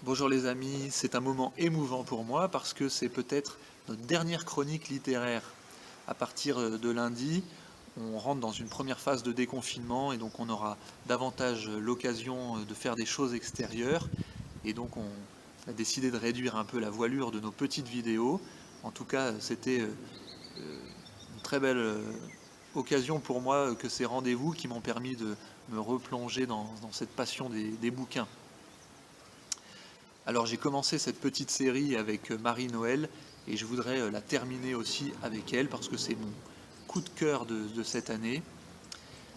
Bonjour les amis, c'est un moment émouvant pour moi parce que c'est peut-être notre dernière chronique littéraire. À partir de lundi, on rentre dans une première phase de déconfinement et donc on aura davantage l'occasion de faire des choses extérieures. Et donc on a décidé de réduire un peu la voilure de nos petites vidéos. En tout cas, c'était une très belle occasion pour moi que ces rendez-vous qui m'ont permis de me replonger dans cette passion des bouquins. Alors j'ai commencé cette petite série avec Marie-Noël et je voudrais la terminer aussi avec elle parce que c'est mon coup de cœur de cette année.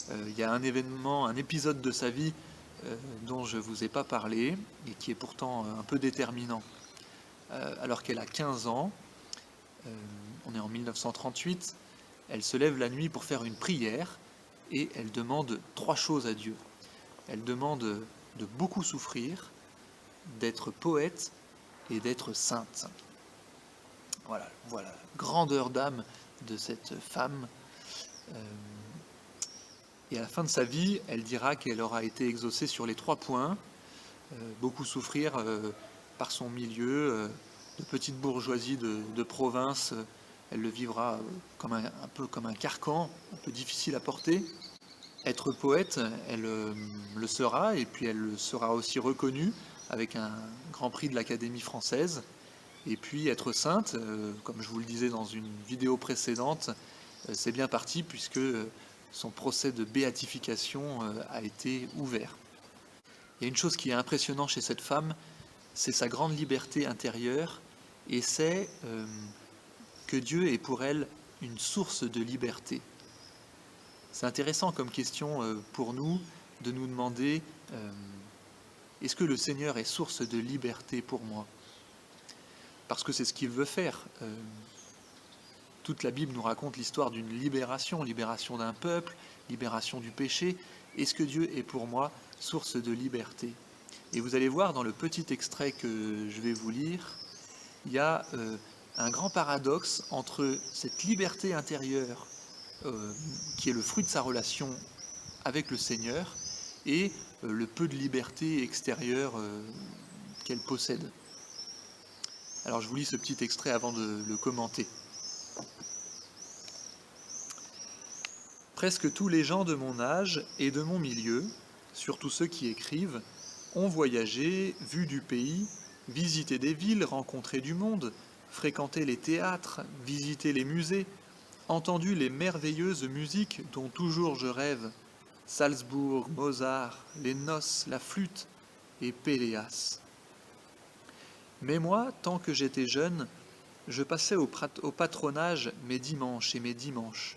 Il y a un événement, un épisode de sa vie dont je ne vous ai pas parlé et qui est pourtant un peu déterminant. Alors qu'elle a 15 ans, euh, on est en 1938, elle se lève la nuit pour faire une prière et elle demande trois choses à Dieu. Elle demande de beaucoup souffrir, d'être poète et d'être sainte. Voilà, grandeur d'âme de cette femme. Et à la fin de sa vie, elle dira qu'elle aura été exaucée sur les 3 points. Beaucoup souffrir par son milieu, de petite bourgeoisie de province. Elle le vivra comme un peu comme un carcan, un peu difficile à porter. Être poète, elle le sera, et puis elle sera aussi reconnue avec un grand prix de l'Académie française. Et puis être sainte, comme je vous le disais dans une vidéo précédente, c'est bien parti puisque son procès de béatification a été ouvert. Il y a une chose qui est impressionnante chez cette femme, c'est sa grande liberté intérieure, et c'est que Dieu est pour elle une source de liberté. C'est intéressant comme question pour nous de nous demander est-ce que le Seigneur est source de liberté pour moi ? Parce que c'est ce qu'il veut faire. Toute la Bible nous raconte l'histoire d'une libération, libération d'un peuple, libération du péché. Est-ce que Dieu est pour moi source de liberté ? Et vous allez voir dans le petit extrait que je vais vous lire, il y a un grand paradoxe entre cette liberté intérieure qui est le fruit de sa relation avec le Seigneur et le peu de liberté extérieure qu'elle possède. Alors je vous lis ce petit extrait avant de le commenter. Presque tous les gens de mon âge et de mon milieu, surtout ceux qui écrivent, ont voyagé, vu du pays, visité des villes, rencontré du monde, fréquenté les théâtres, visité les musées, entendu les merveilleuses musiques dont toujours je rêve, Salzbourg, Mozart, les noces, la flûte et Péléas. Mais moi, tant que j'étais jeune, je passais au patronage mes dimanches et mes dimanches.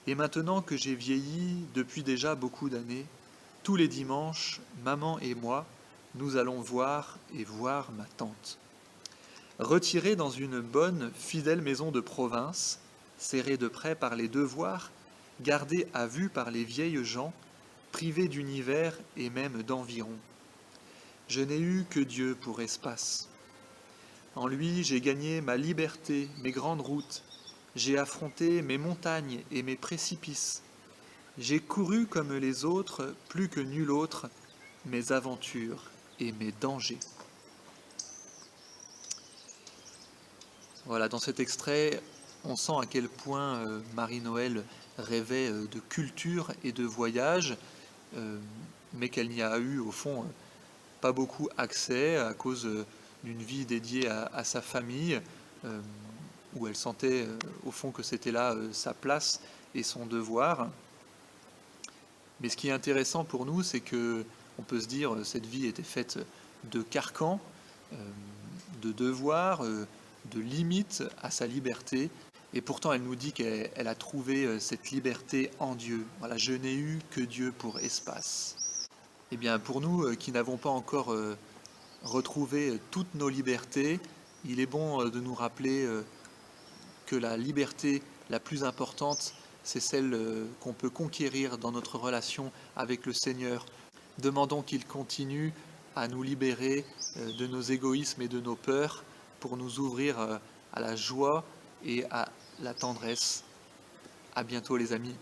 Et maintenant que j'ai vieilli depuis déjà beaucoup d'années, tous les dimanches, maman et moi, nous allons voir et voir ma tante. Retirée dans une bonne, fidèle maison de province, serrée de près par les devoirs, gardée à vue par les vieilles gens, privée d'univers et même d'environ. Je n'ai eu que Dieu pour espace. En lui, j'ai gagné ma liberté, mes grandes routes. J'ai affronté mes montagnes et mes précipices. J'ai couru comme les autres, plus que nul autre, mes aventures et mes dangers. Voilà, dans cet extrait, on sent à quel point Marie-Noël rêvait de culture et de voyage, mais qu'elle n'y a eu au fond pas beaucoup accès à cause d'une vie dédiée à sa famille, où elle sentait au fond que c'était là sa place et son devoir. Mais ce qui est intéressant pour nous, c'est que on peut se dire cette vie était faite de carcans, de devoirs, de limites à sa liberté, et pourtant elle nous dit qu'elle a trouvé cette liberté en Dieu. Voilà, je n'ai eu que Dieu pour espace. Eh bien, pour nous qui n'avons pas encore retrouvé toutes nos libertés, il est bon de nous rappeler que la liberté la plus importante, c'est celle qu'on peut conquérir dans notre relation avec le Seigneur. Demandons qu'il continue à nous libérer de nos égoïsmes et de nos peurs pour nous ouvrir à la joie et à la tendresse. À bientôt les amis.